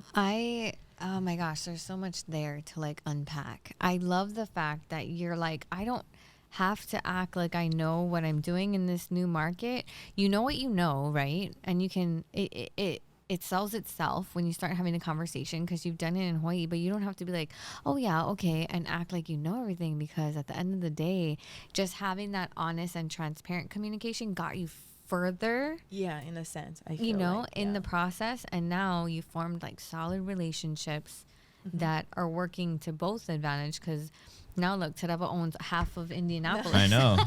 Oh my gosh, there's so much there to like unpack. I love the fact that you're like, I don't have to act like I know what I'm doing in this new market. You know what you know, right? And you can it sells itself when you start having a conversation, because you've done it in Hawaii. But you don't have to be like, oh yeah, okay, and act like you know everything, because at the end of the day, just having that honest and transparent communication got you further, in a sense, I feel in the process. And now you formed like solid relationships that are working to both advantage, because now look, Tereva owns half of Indianapolis. I know.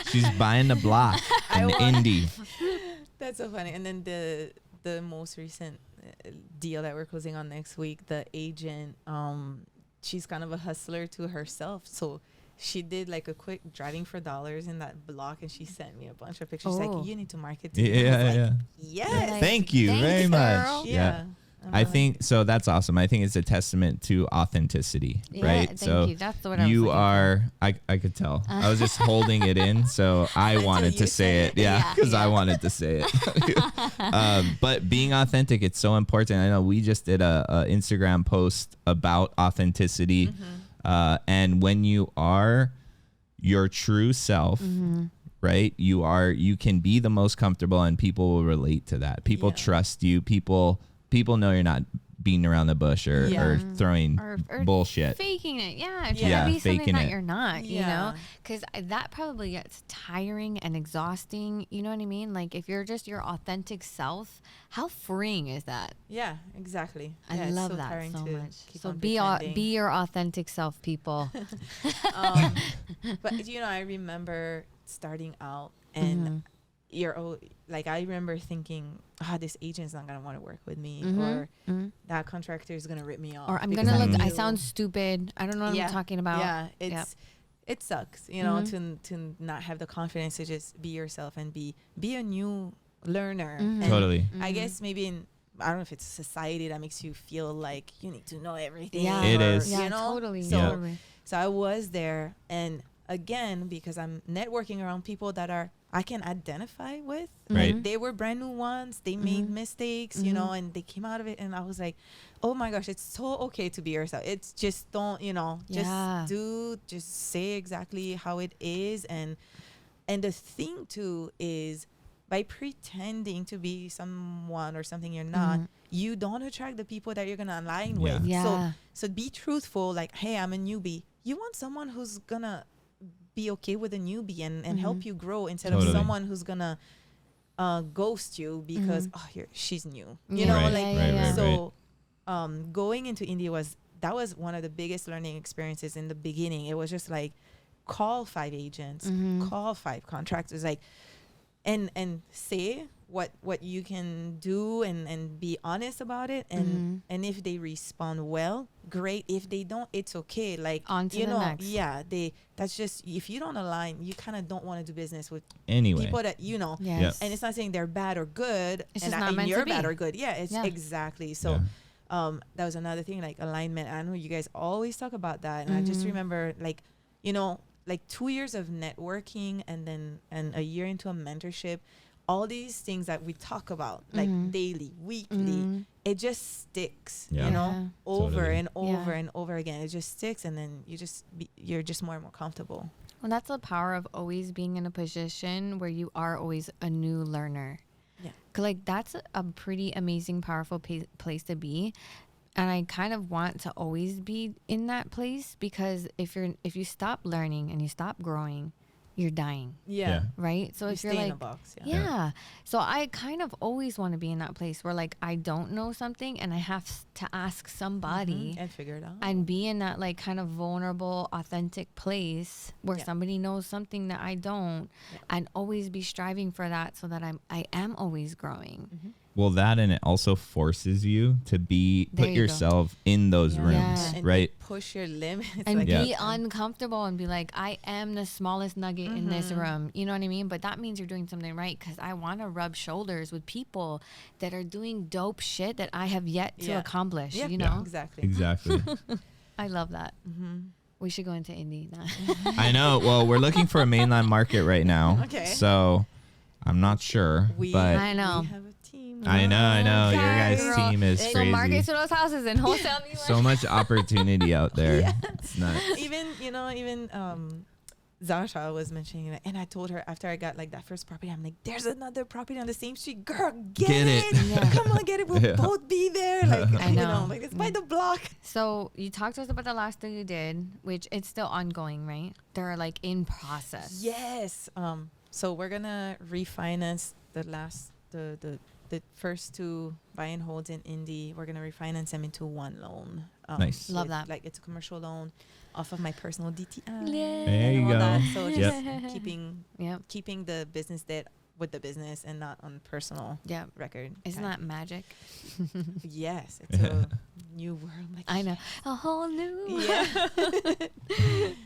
She's buying the block in Indy. That's so funny. And then the most recent deal that we're closing on next week, the agent, she's kind of a hustler to herself. So she did like a quick driving for dollars in that block, and she sent me a bunch of pictures. She's like, you need to market to me. Yes. Thank you very much. Yeah. I think so. That's awesome. I think it's a testament to authenticity, right? Thank you. That's what you are. I could tell. I was just holding it in, so I wanted to say it. Because I wanted to say it. But being authentic, it's so important. I know we just did a Instagram post about authenticity, and when you are your true self. Right, you can be the most comfortable, and people will relate to that. People trust you. People know you're not beating around the bush or throwing or bullshit, faking it. Be something that you're not. You know, because that probably gets tiring and exhausting. You know what I mean? Like if you're just your authentic self, how freeing is that? Yeah, exactly. I love that so much. So be your authentic self, people. But I remember starting out, and I remember thinking, this agent's not gonna want to work with me, or that contractor is gonna rip me off, or I'm gonna look. I sound stupid. I don't know what I'm talking about. It sucks, to not have the confidence to just be yourself and be a new learner. Totally. I guess maybe I don't know if it's society that makes you feel like you need to know everything. It is. Totally. So I was there, and again, because I'm networking around people that I can identify with. Right. Like they were brand new ones. They made mistakes, and they came out of it. And I was like, oh my gosh, it's so okay to be yourself. It's just just say exactly how it is. And the thing too is, by pretending to be someone or something you're not, you don't attract the people that you're going to align with. So be truthful. Like, hey, I'm a newbie. You want someone who's going to be okay with a newbie and help you grow, instead of someone who's gonna ghost you because she's new. Going into India was one of the biggest learning experiences in the beginning. It was just like, call 5 agents, call 5 contractors, like and say what you can do and be honest about it, and if they respond well, great. If they don't, it's okay. Like, On to you the know, next. yeah, that's just, if you don't align, you kind of don't want to do business with Anyway. people that, you know. Yes. Yep. And it's not saying they're bad or good, It's and just not meant you're to be. bad or good. Yeah, it's Yeah. exactly. So that was another thing, like alignment. I know you guys always talk about that, and I just remember, like, you know, like 2 years of networking and a year into a mentorship, all these things that we talk about, like daily, weekly, it just sticks, Yeah. you know, Yeah. over Totally. and over Yeah. and over again. It just sticks, and then you're just more and more comfortable. Well, that's the power of always being in a position where you are always a new learner. Yeah. 'Cause, like, that's a pretty amazing, powerful place to be. And I kind of want to always be in that place, because if you stop learning and you stop growing, you're dying, Yeah. right? So You if you're stay in like, a box. Yeah. yeah. So I kind of always want to be in that place where, like, I don't know something and I have to ask somebody And figure it out. and be in that, like, kind of vulnerable, authentic place where Yeah. somebody knows something that I don't, and always be striving for that, so that I am always growing. Well, that, and it also forces you to There put you go. yourself in those rooms, Yeah. And right? push your limits. And like, be uncomfortable and be like, I am the smallest nugget in this Mm-hmm. room. You know what I mean? But that means you're doing something right, because I want to rub shoulders with people that are doing dope shit that I have yet to Yeah. accomplish. Yeah. You know? Exactly. Exactly. I love that. We should go into indie now. I know. Well, we're looking for a mainland market right now. Okay. So I'm not sure, but I know. We have a team. I know. Your guys' Girl. team is So crazy. market to those houses and wholesale me. So much opportunity out there. It's nuts. even Zasha was mentioning it, and I told her after I got like that first property, I'm like, there's another property on the same street, girl, get it. Yeah. Come on, get it. We'll Yeah. both be there. Like, I know. like, it's by the block. So you talked to us about the last deal you did, which it's still ongoing, right? They're like in process. Yes. So we're gonna refinance the first two buy and holds in Indy. We're gonna refinance them into one loan. Nice. Love that. Like, it's a commercial loan off of my personal DTI. Yay. There you and all go. that. So Yep. just Yep. keeping the business debt with the business and not on personal Yep. record. Isn't Okay. that magic? Yes, it's a new world. Like, I know. A whole new. Yeah.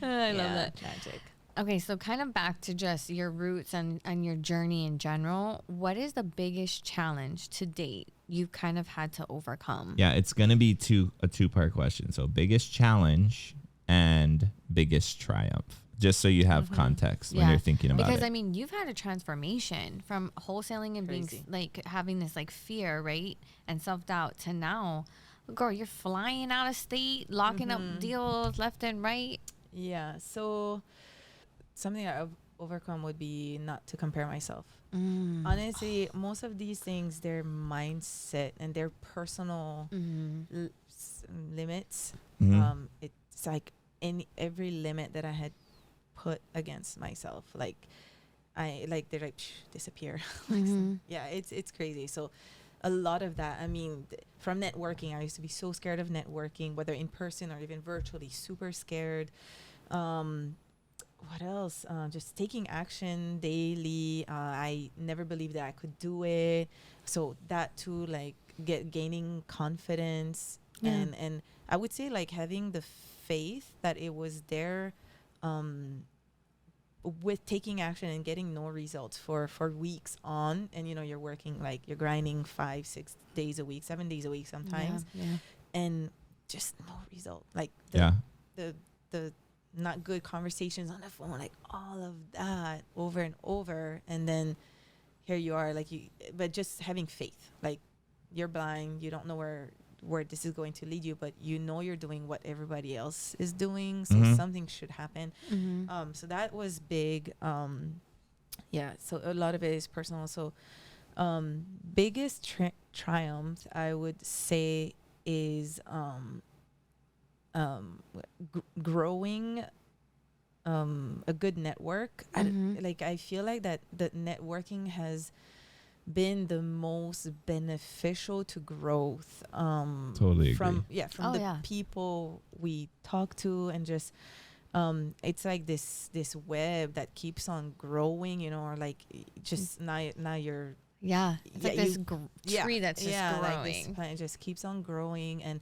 I love that. Magic. Okay, so kind of back to just your roots and your journey in general. What is the biggest challenge to date you've kind of had to overcome? Yeah, it's gonna be a two-part question. So biggest challenge and biggest triumph. Just so you have context when you're thinking about because it. I mean, you've had a transformation from wholesaling and being Crazy. like having this like fear, right, and self-doubt, to now, girl, you're flying out of state, locking up deals left and right. Yeah. So something I've overcome would be not to compare myself. Honestly, most of these things, their mindset and their personal limits. It's like every limit that I had put against myself, like they're like disappear. Yeah, it's crazy. So a lot of that, I mean, from networking, I used to be so scared of networking, whether in person or even virtually, super scared. What else? Just taking action daily. I never believed that I could do it. So that too, like gaining confidence, and I would say like having the faith that it was there, with taking action and getting no results for weeks on, and you're working, like you're grinding 5-6 days a week, 7 days a week sometimes, and just no result. Like the not good conversations on the phone, like all of that over and over, and then here you are, like but just having faith. Like, you're blind, you don't know where this is going to lead you, but you're doing what everybody else is doing, so something should happen. So that was big. So a lot of it is personal. So biggest triumph, I would say, is growing a good network. I feel like that the networking has been the most beneficial to growth, Totally from agree. from the people we talk to, and just it's like this web that keeps on growing, or like just now you're Yeah. It's like this tree that's just growing. Like this plant just keeps on growing, and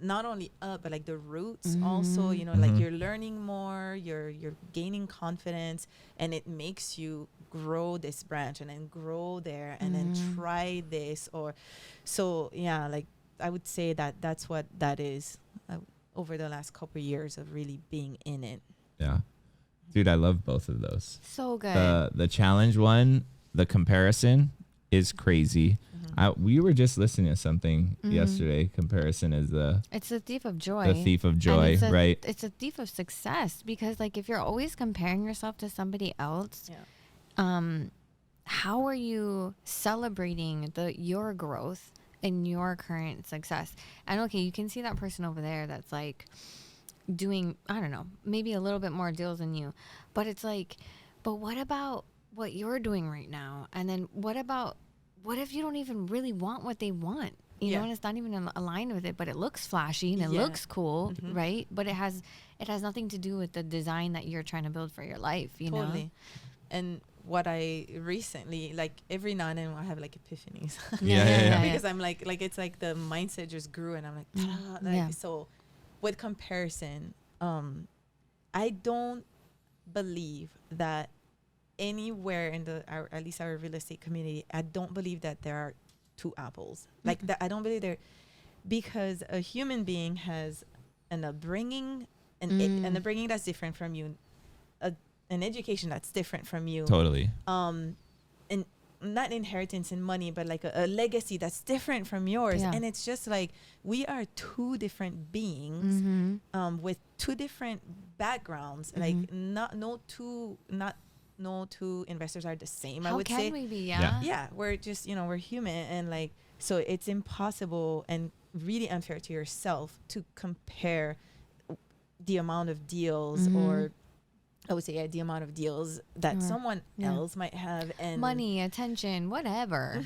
not only up, but like the roots also, you know, like you're learning more, you're gaining confidence, and it makes you grow this branch and then grow there and then try this, or so like I would say that that's what that is over the last couple of years of really being in it. Yeah. Dude, I love both of those. So good. The challenge one, the comparison is crazy. We were just listening to something yesterday. Comparison is it's a thief of joy. The thief of joy, right? It's a thief of success, because like if you're always comparing yourself to somebody else, how are you celebrating your growth and your current success? And okay, you can see that person over there that's like doing, I don't know, maybe a little bit more deals than you, but it's like, but what about what you're doing right now? And then what if you don't even really want what they want, you know, and it's not even aligned with it, but it looks flashy and it looks cool, right? But it has nothing to do with the design that you're trying to build for your life, you know? And what I recently, like every now and then I have like epiphanies. Because I'm like it's like the mindset just grew, and I'm like, so with comparison, I don't believe that anywhere in at least our real estate community, I don't believe that there are two apples. Like that, I don't believe there, because a human being has an upbringing, an upbringing that's different from you, an education that's different from you. Totally. And not inheritance and money, but like a legacy that's different from yours. And it's just like, we are two different beings, with two different backgrounds. Like no two investors are the same. I would say. How can we be? Yeah, we're just, we're human, and like, so it's impossible and really unfair to yourself to compare the amount of deals, or I would say the amount of deals that someone else might have, and money, attention, whatever.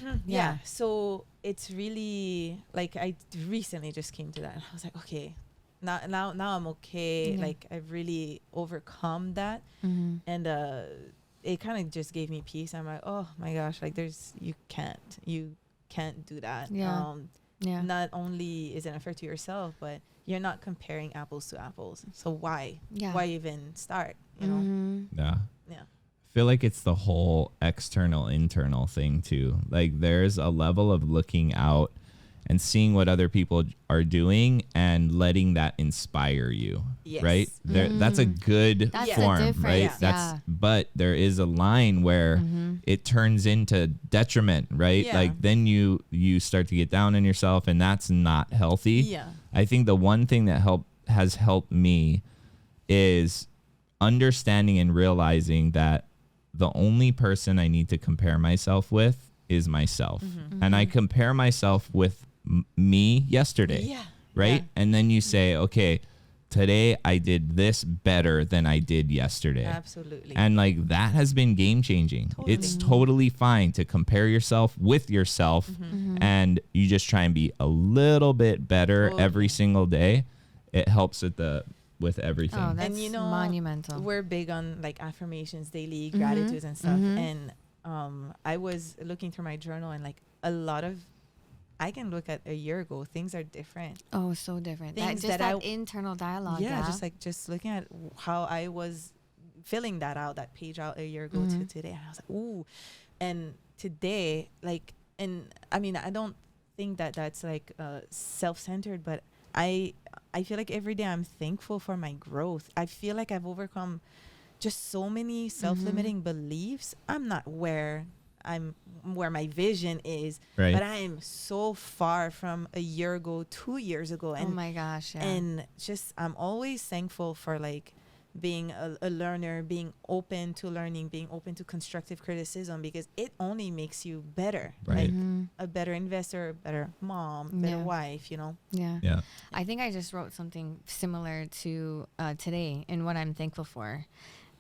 So it's really like, I recently just came to that, and I was like, okay, now I'm okay. Like I've really overcome that, and it kind of just gave me peace. I'm like, oh my gosh, like you can't do that. Not only is it unfair to yourself, but you're not comparing apples to apples. So why even start, you know? I feel like it's the whole external internal thing too. Like there's a level of looking out and seeing what other people are doing and letting that inspire you, right? That's a good form, right? But there is a line where it turns into detriment, right? Like then you start to get down on yourself, and that's not healthy. I think the one thing that has helped me is understanding and realizing that the only person I need to compare myself with is myself. And I compare myself with me yesterday, right? And then you say, okay, today I did this better than I did yesterday. Absolutely. And like that has been game changing. Totally. It's totally fine to compare yourself with yourself, and you just try and be a little bit better every single day. It helps with everything. Oh, that's monumental. We're big on like affirmations, daily gratitudes and stuff. And I was looking through my journal, and like a lot of, I can look at a year ago, things are different. Oh, so different. That internal dialogue. Just looking at how I was filling that page out a year ago to today. And I was like, ooh. And today, like, and I mean, I don't think that that's like self-centered, but I feel like every day I'm thankful for my growth. I feel like I've overcome just so many self-limiting beliefs. I'm not where my vision is, but I am so far from a year ago, 2 years ago. And, oh my gosh. And just, I'm always thankful for like being a learner, being open to learning, being open to constructive criticism, because it only makes you better, like a better investor, a better mom, better wife, you know? Yeah. I think I just wrote something similar to today, and what I'm thankful for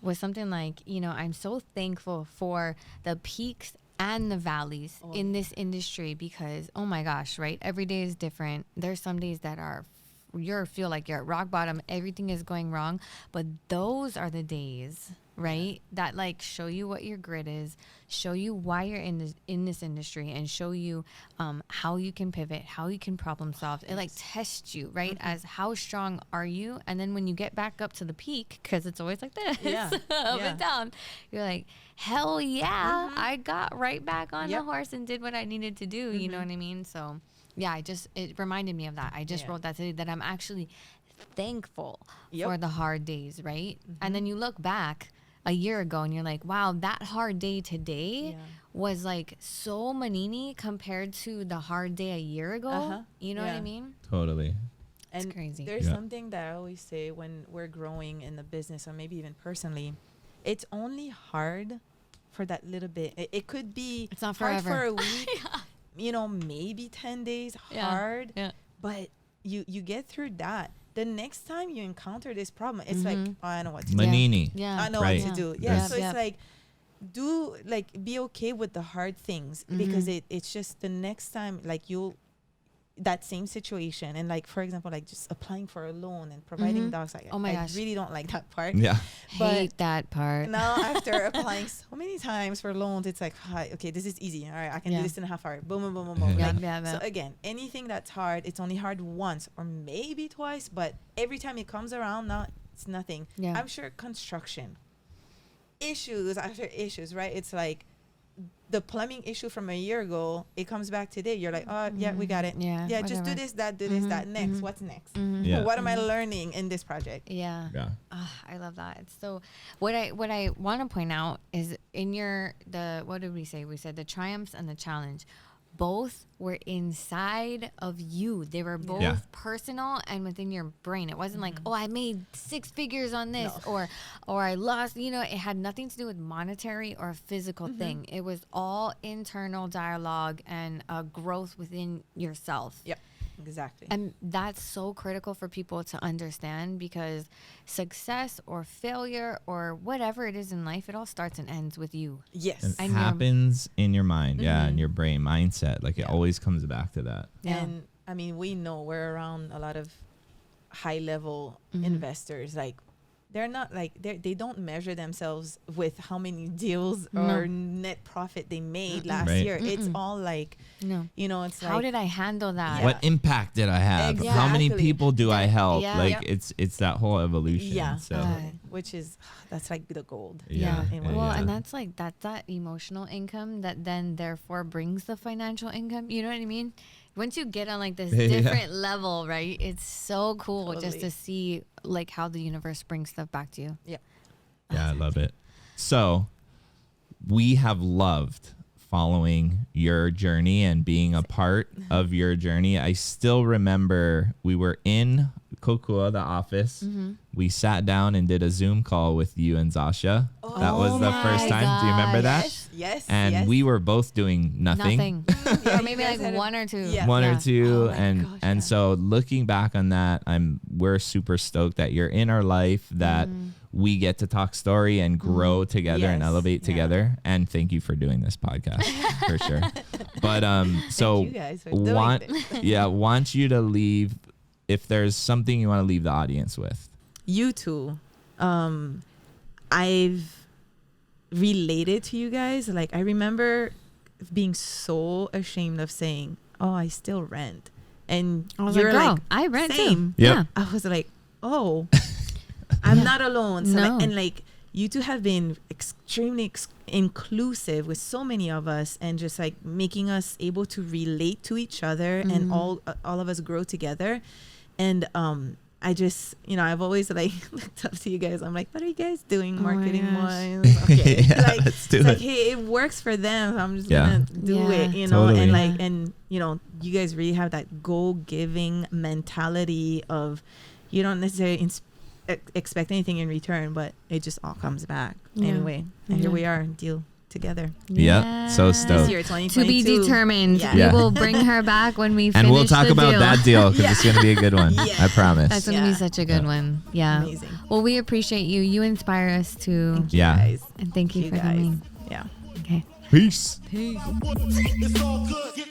was something like, I'm so thankful for the peaks and the valleys in this industry, because, oh my gosh, right? Every day is different. There's some days that feel like you're at rock bottom. Everything is going wrong. But those are the days right? That like show you what your grit is, show you why you're in this industry, and show you how you can pivot, how you can problem solve. It like tests you, right? As how strong are you? And then when you get back up to the peak, because it's always like this, up and down, you're like, hell yeah, I got right back on the horse and did what I needed to do. You know what I mean? So yeah, it reminded me of that. I just wrote that today, that I'm actually thankful for the hard days, right? And then you look back a year ago and you're like, wow, that hard day today was like so manini compared to the hard day a year ago. You know what I mean? Totally. And it's crazy. There's something that I always say when we're growing in the business, or maybe even personally, it's only hard for that little bit. It could be it's not hard forever. for a week, you know, maybe 10 days hard, but you get through that. The next time you encounter this problem, it's like, oh, I know what to do. Manini. I know what to do. So it's like, be okay with the hard things, because it's just the next time, like that same situation, and like, for example, like just applying for a loan and providing docs. Like, I really don't like that part. Hate that part. Now after applying so many times for loans, it's like, hi, okay, this is easy. All right, I can do this in a half hour. Boom, boom, boom, boom, boom. So again, anything that's hard, it's only hard once or maybe twice, but every time it comes around, now it's nothing. I'm sure construction issues after issues, right? It's like the plumbing issue from a year ago, it comes back today. You're like, oh yeah, we got it. Just do this, that, do this, that. Next, what's next? What am I learning in this project? I love that. So what I want to point out is in what did we say? We said the triumphs and the challenge. Both were inside of you. They were both personal and within your brain. It wasn't like, oh, I made 6 figures on this, or I lost. You know, it had nothing to do with monetary or a physical thing. It was all internal dialogue and growth within yourself. Exactly. And that's so critical for people to understand, because success or failure or whatever it is in life, it all starts and ends with you. And it happens in your mind, in your brain, mindset. Like it always comes back to that. And I mean, we know we're around a lot of high level investors. Like they're not like, they don't measure themselves with how many deals or net profit they made last year. It's all like, you know, it's how like, did I handle that? What impact did I have? Exactly. How many people do I help? Like it's that whole evolution. So which is, that's like the gold. And that's like, that's that emotional income that then therefore brings the financial income. You know what I mean? Once you get on like this different level, right? It's so cool just to see like how the universe brings stuff back to you. I love it. So we have loved following your journey and being a part of your journey. I still remember we were in Kokua, the office. We sat down and did a Zoom call with you and Zasha. That was the first time. Do you remember that? Yes. And we were both doing nothing. Or maybe like one or two. One or two. And so looking back on that, we're super stoked that you're in our life, that we get to talk story and grow together and elevate together. And thank you for doing this podcast for sure. But so thank you guys for doing this. Want you to leave, if there's something you want to leave the audience with. You two, I've related to you guys. Like I remember being so ashamed of saying, oh, I still rent. And I was you're like, like, I rent same. too. Yeah. I was like, oh, I'm not alone. So like, and like you two have been extremely inclusive with so many of us, and just like making us able to relate to each other and all of us grow together. And I just, you know, I've always like looked up to you guys. I'm like, what are you guys doing marketing wise? Okay. Like, let's do it. Like, hey, it works for them. So I'm just gonna do it, you know, and like, and you know, you guys really have that goal-giving mentality of, you don't necessarily expect anything in return, but it just all comes back anyway. And here we are, deal together. So stoked. This year, 2022. To be determined. We will bring her back when we finish and we'll talk about deal. that deal, because it's going to be a good one. I promise. That's going to be such a good one. Amazing. Well, we appreciate you. You inspire us to. Thank you guys. And thank you for guys. coming. Yeah. Okay. Peace. Peace. It's all good.